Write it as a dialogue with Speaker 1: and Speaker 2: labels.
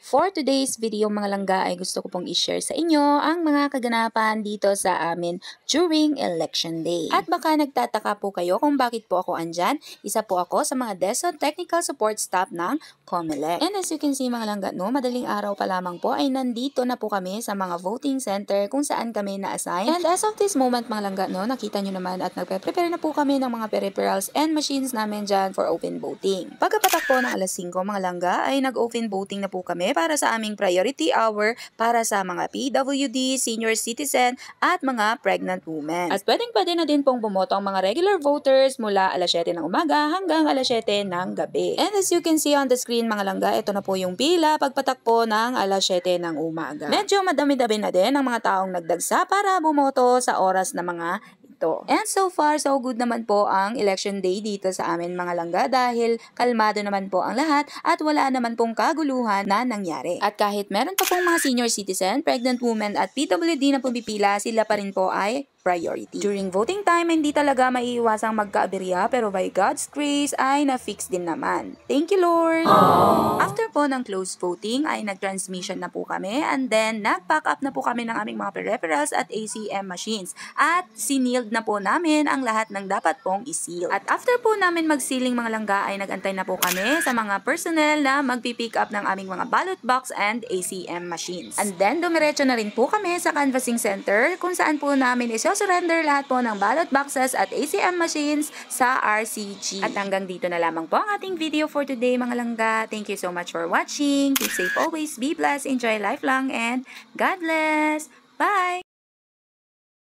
Speaker 1: For today's video mga langga ay gusto ko pong i-share sa inyo ang mga kaganapan dito sa amin during election day. At baka nagtataka po kayo kung bakit po ako andyan. Isa po ako sa mga DESOD Technical Support Staff ng COMELEC. And as you can see mga langga, no, madaling araw pa lamang po ay nandito na po kami sa mga voting center kung saan kami na-assign. And as of this moment mga langga, no, nakita nyo naman at nagpe-prepare na po kami ng mga peripherals and machines namin dyan for open voting. Pagkapatak po ng alas 5 mga langga ay nag-open voting na po kami para sa aming priority hour para sa mga PWD, senior citizen at mga pregnant women. At pwedeng-pwede na din pong bumoto ang mga regular voters mula alas 7 ng umaga hanggang alas 7 ng gabi. And as you can see on the screen mga langga, ito na po yung pila pagpatak po ng alas 7 ng umaga. Medyo madami-dami na din ang mga taong nagdagsa para bumoto sa oras na mga ito. And so far, so good naman po ang election day dito sa amin mga langga dahil kalmado naman po ang lahat at wala naman pong kaguluhan na nangyari. At kahit meron pa pong mga senior citizen, pregnant women at PWD na pumipila, sila pa rin po ay priority. During voting time, hindi talaga maiiwasang magkaaberya pero by God's grace ay na-fix din naman. Thank you, Lord! Aww. After po ng closed voting ay nag-transmission na po kami and then nag-pack up na po kami ng aming mga peripherals at ACM machines at siniled na po namin ang lahat ng dapat pong isil. At after po namin mag-sealing mga langga ay nag-antay na po kami sa mga personnel na magpipick up ng aming mga ballot box and ACM machines. And then dumiretso na rin po kami sa canvassing center kung saan po namin surrender lahat po ng ballot boxes at ACM machines sa RCG. At hanggang dito na lamang po ang ating video for today mga langga. Thank you so much for watching. Keep safe always, be blessed, enjoy life long, and God bless. Bye!